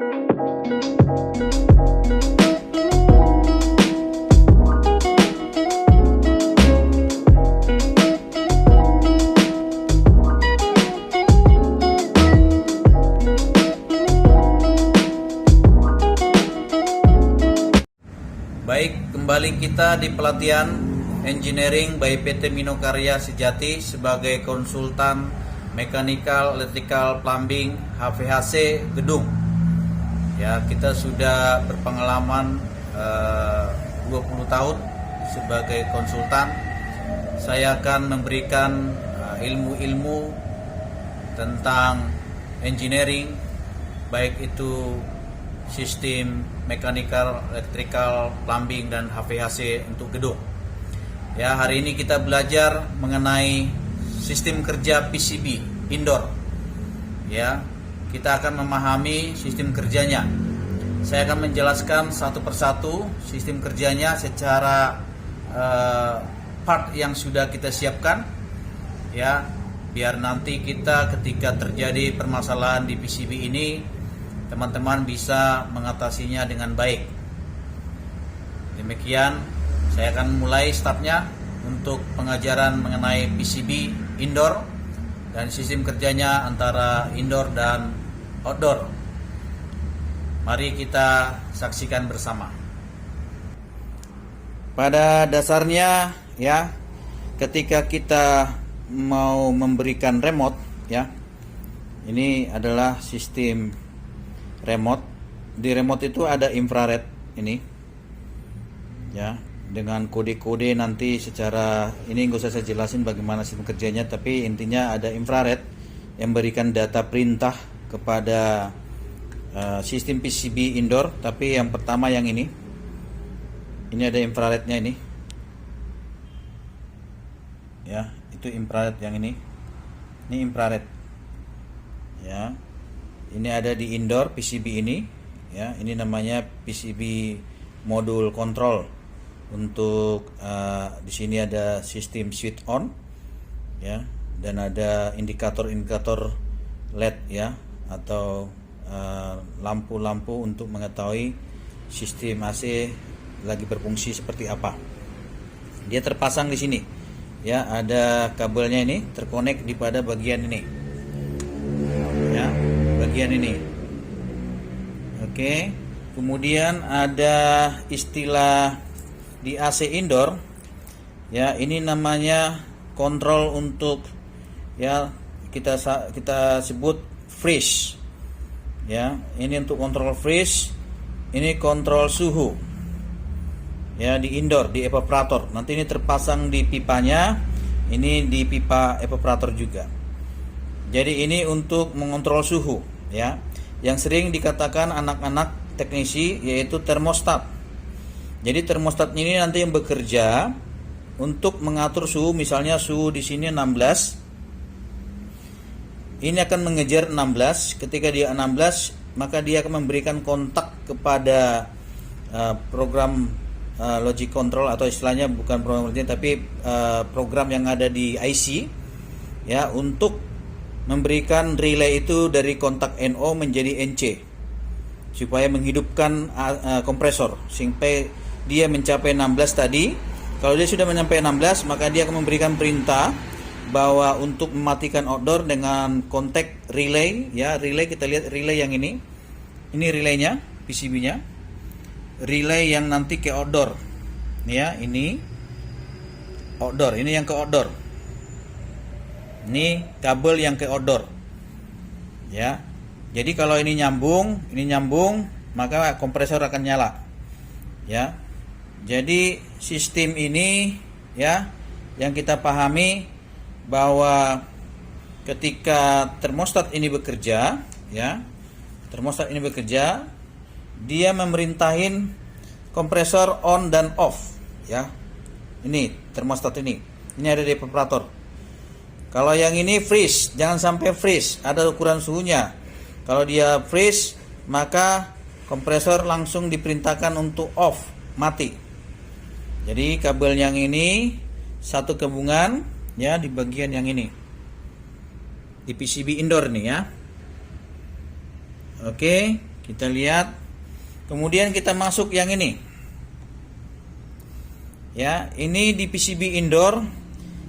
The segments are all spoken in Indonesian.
Baik, kembali kita di pelatihan Engineering by PT Minokarya Sejati sebagai konsultan mechanical, electrical, plumbing, HVAC gedung. Ya, kita sudah berpengalaman 20 tahun sebagai konsultan. Saya akan memberikan ilmu-ilmu tentang engineering, baik itu sistem mechanical, electrical, plumbing, dan HVAC untuk gedung. Ya, hari ini kita belajar mengenai sistem kerja PCB indoor. Ya, kita akan memahami sistem kerjanya. Saya akan menjelaskan satu persatu sistem kerjanya secara part yang sudah kita siapkan. Ya, biar nanti kita ketika terjadi permasalahan di PCB ini, teman-teman bisa mengatasinya dengan baik. Demikian, saya akan mulai startnya untuk pengajaran mengenai PCB indoor dan sistem kerjanya antara indoor dan outdoor. Mari kita saksikan bersama. Pada dasarnya, ya, ketika kita mau memberikan remote, ya, ini adalah sistem remote. Di remote itu ada infrared ini, ya, dengan kode-kode nanti secara ini nggak usah saya jelasin bagaimana sistem kerjanya, tapi intinya ada infrared yang memberikan data perintah kepada sistem PCB indoor. Tapi yang pertama yang ini ada infrarednya ini, ya, itu infrared yang ini infrared, ya. Ini ada di indoor PCB ini, ya. Ini namanya PCB modul kontrol. Untuk di sini ada sistem switch on, ya, dan ada indikator-indikator LED, ya, atau lampu-lampu untuk mengetahui sistem AC lagi berfungsi seperti apa. Dia terpasang di sini, ya. Ada kabelnya ini terkonek di pada bagian ini, ya, bagian ini. Oke, kemudian ada istilah di AC indoor, ya, ini namanya kontrol untuk, ya, kita sebut freeze, ya. Ini untuk kontrol freeze, ini kontrol suhu, ya, di indoor, di evaporator. Nanti ini terpasang di pipanya, ini di pipa evaporator juga. Jadi ini untuk mengontrol suhu, ya, yang sering dikatakan anak-anak teknisi yaitu termostat. Jadi termostat ini nanti yang bekerja untuk mengatur suhu, misalnya suhu di sini 16. Ini akan mengejar 16. Ketika dia 16, maka dia akan memberikan kontak kepada program logic control, atau istilahnya bukan program logic tapi program yang ada di IC, ya, untuk memberikan relay itu dari kontak NO menjadi NC supaya menghidupkan kompresor sampai dia mencapai 16 tadi. Kalau dia sudah mencapai 16, maka dia akan memberikan perintah bahwa untuk mematikan outdoor dengan kontak relay, ya. Relay, kita lihat relay yang ini relaynya, PCB-nya, relay yang nanti ke outdoor, ya. Ini outdoor, ini yang ke outdoor. Ini kabel yang ke outdoor, ya. Jadi kalau ini nyambung, maka kompresor akan nyala, ya. Jadi sistem ini, ya, yang kita pahami bahwa ketika termostat ini bekerja, ya, dia memerintahin kompresor on dan off, ya. Ini termostat ini ada di evaporator. Kalau yang ini freeze, jangan sampai freeze, ada ukuran suhunya. Kalau dia freeze, maka kompresor langsung diperintahkan untuk off, mati. Jadi kabel yang ini satu gabungan, ya, di bagian yang ini, di PCB indoor nih, ya. Oke, Kita lihat. Kemudian kita masuk yang ini. Ya, ini di PCB indoor.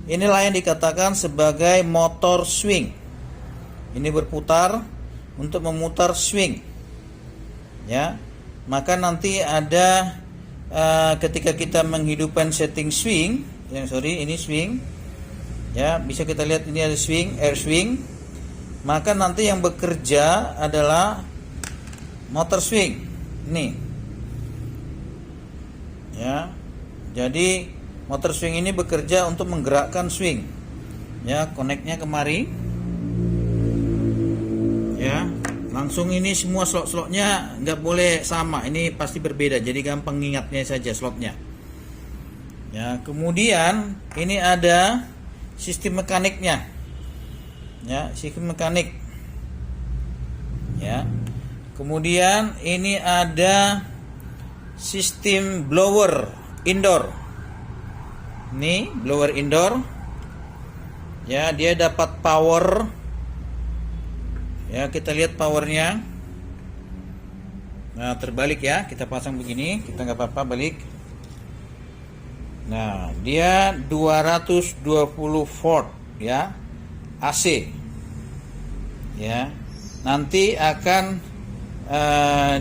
Inilah yang dikatakan sebagai motor swing. Ini berputar untuk memutar swing. Ya. Maka nanti ada ketika kita menghidupkan setting swing, ini swing. Ya, bisa kita lihat ini ada swing, air swing. Maka nanti yang bekerja adalah motor swing. Ini. Ya. Jadi motor swing ini bekerja untuk menggerakkan swing. Ya, connect-nya kemari. Ya, langsung ini semua slot-slotnya nggak boleh sama. Ini pasti berbeda. Jadi gampang ingatnya saja slotnya. Ya, kemudian ini ada sistem mekaniknya. Ya, sistem mekanik. Ya. Kemudian ini ada sistem blower indoor. Ini blower indoor. Ya, dia dapat power. Ya, kita lihat powernya. Nah, terbalik ya. Kita pasang begini, kita nggak apa-apa balik. Nah, dia 220 volt ya. AC. Ya. Nanti akan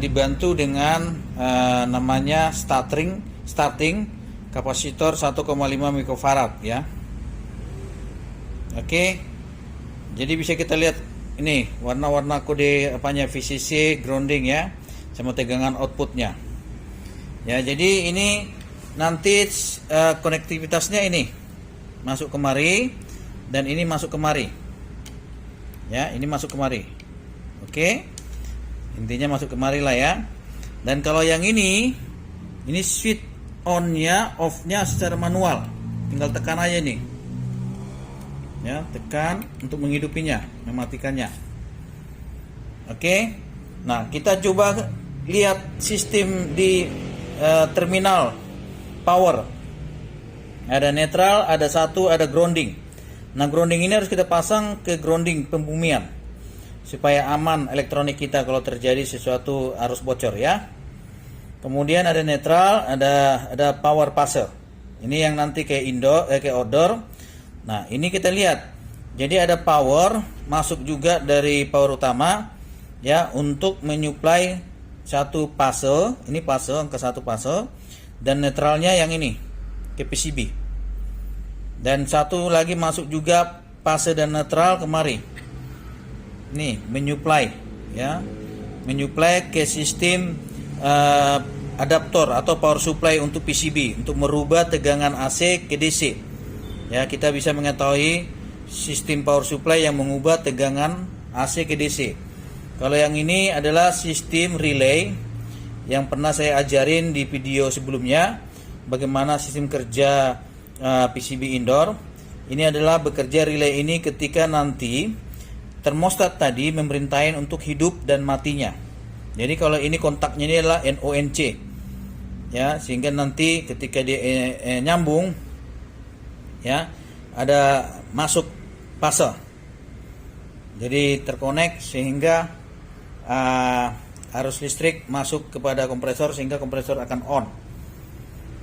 dibantu dengan namanya starting kapasitor 1,5 mikrofarad ya. Oke. Jadi bisa kita lihat ini warna-warna kode apanya, VCC, grounding ya, sama tegangan outputnya. Ya, jadi ini nanti konektivitasnya ini masuk kemari dan ini masuk kemari. Ya, ini masuk kemari. Oke. Intinya masuk kemari lah ya. Dan kalau yang ini switch on-nya, off-nya secara manual. Tinggal tekan aja nih. Ya, tekan untuk menghidupinya, mematikannya. Oke. Nah, kita coba lihat sistem di terminal power. Ada netral, ada satu, ada grounding. Nah, grounding ini harus kita pasang ke grounding pembumian supaya aman elektronik kita kalau terjadi sesuatu arus bocor ya. Kemudian ada netral, ada power passer. Ini yang nanti kayak indoor, kayak outdoor. Nah, ini kita lihat. Jadi ada power masuk juga dari power utama ya untuk menyuplai satu fase. Ini fase angka satu fase dan netralnya yang ini ke PCB. Dan satu lagi masuk juga fase dan netral kemari. Nih, menyuplai ya. Menyuplai ke sistem adaptor atau power supply untuk PCB untuk merubah tegangan AC ke DC. Ya, kita bisa mengetahui sistem power supply yang mengubah tegangan AC ke DC. Kalau yang ini adalah sistem relay yang pernah saya ajarin di video sebelumnya, bagaimana sistem kerja PCB indoor. Ini adalah bekerja relay ini ketika nanti termostat tadi memerintahin untuk hidup dan matinya. Jadi kalau ini kontaknya ini adalah NONC. Ya, sehingga nanti ketika dia nyambung ya, ada masuk fase. Jadi terkonek sehingga arus listrik masuk kepada kompresor sehingga kompresor akan on.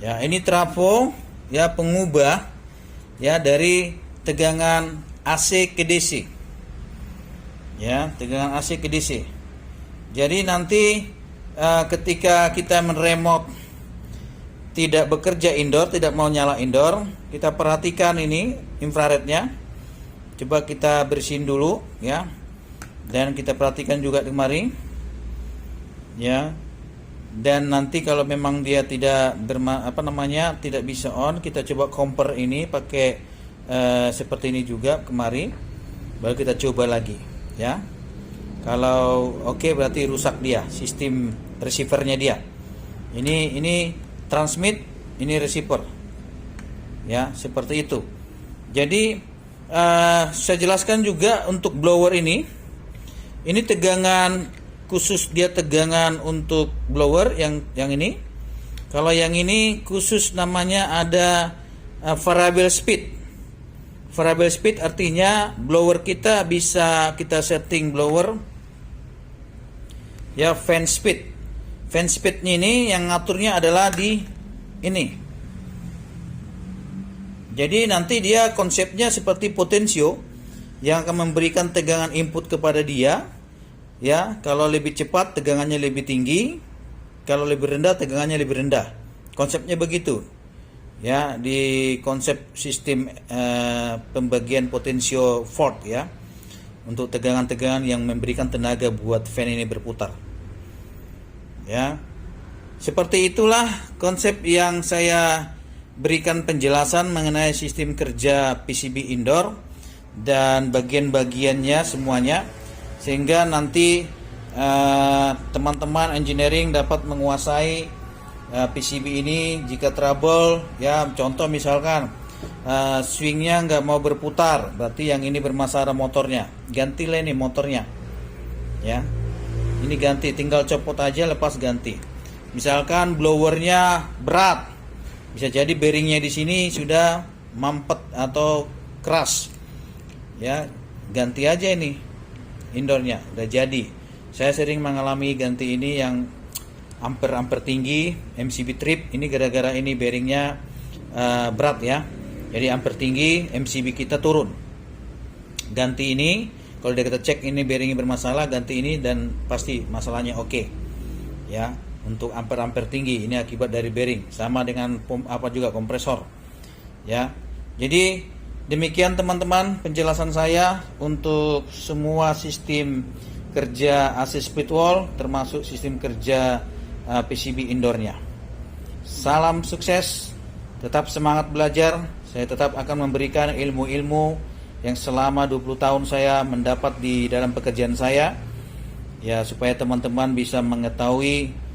Ya, ini trafo ya, pengubah ya dari tegangan AC ke DC. Ya, tegangan AC ke DC. Jadi nanti ketika kita meremote tidak bekerja indoor, tidak mau nyala indoor, kita perhatikan ini infrarednya. Coba kita bersihin dulu ya. Dan kita perhatikan juga kemari. Ya. Dan nanti kalau memang dia tidak tidak bisa on, kita coba compare ini pakai seperti ini juga kemari. Baru kita coba lagi ya. Kalau oke, berarti rusak dia sistem receivernya dia. Ini transmit, ini receiver. Ya, seperti itu. Jadi saya jelaskan juga untuk blower ini. Ini tegangan khusus, dia tegangan untuk blower yang ini. Kalau yang ini khusus namanya ada variable speed. Variable speed artinya blower kita bisa kita setting blower ya fan speed. Fan speednya ini yang ngaturnya adalah di ini. Jadi nanti dia konsepnya seperti potensio yang akan memberikan tegangan input kepada dia. Ya, kalau lebih cepat tegangannya lebih tinggi, kalau lebih rendah tegangannya lebih rendah. Konsepnya begitu. Ya, di konsep sistem pembagian potensio Ford ya. Untuk tegangan-tegangan yang memberikan tenaga buat fan ini berputar. Ya. Seperti itulah konsep yang saya berikan penjelasan mengenai sistem kerja PCB indoor dan bagian-bagiannya semuanya, sehingga nanti teman-teman engineering dapat menguasai PCB ini. Jika trouble ya, contoh misalkan swingnya nggak mau berputar, berarti yang ini bermasalah motornya, gantilah ini motornya ya, ini ganti, tinggal copot aja lepas ganti. Misalkan blowernya berat, bisa jadi bearingnya di sini sudah mampet atau keras ya, ganti aja ini indoornya, udah jadi. Saya sering mengalami ganti ini yang ampere tinggi, MCB trip, ini gara-gara ini bearingnya berat ya, jadi ampere tinggi, MCB kita turun. Ganti ini, kalau kita cek ini bearingnya bermasalah, ganti ini dan pasti masalahnya oke ya. Untuk ampere tinggi ini akibat dari bearing, sama dengan juga kompresor ya. Jadi demikian teman-teman penjelasan saya untuk semua sistem kerja AC split wall, termasuk sistem kerja PCB indoornya. Salam sukses, tetap semangat belajar. Saya tetap akan memberikan ilmu-ilmu yang selama 20 tahun saya mendapat di dalam pekerjaan saya ya, supaya teman-teman bisa mengetahui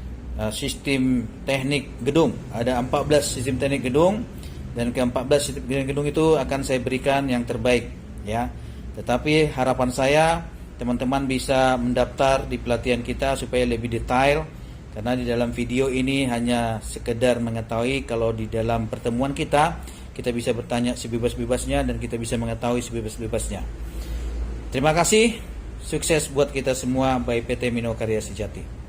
sistem teknik gedung. Ada 14 sistem teknik gedung, dan ke-14 sistem teknik gedung itu akan saya berikan yang terbaik ya. Tetapi harapan saya teman-teman bisa mendaftar di pelatihan kita supaya lebih detail, karena di dalam video ini hanya sekedar mengetahui. Kalau di dalam pertemuan kita bisa bertanya sebebas-bebasnya dan kita bisa mengetahui sebebas-bebasnya. Terima kasih, sukses buat kita semua by PT Mino Karya Sejati.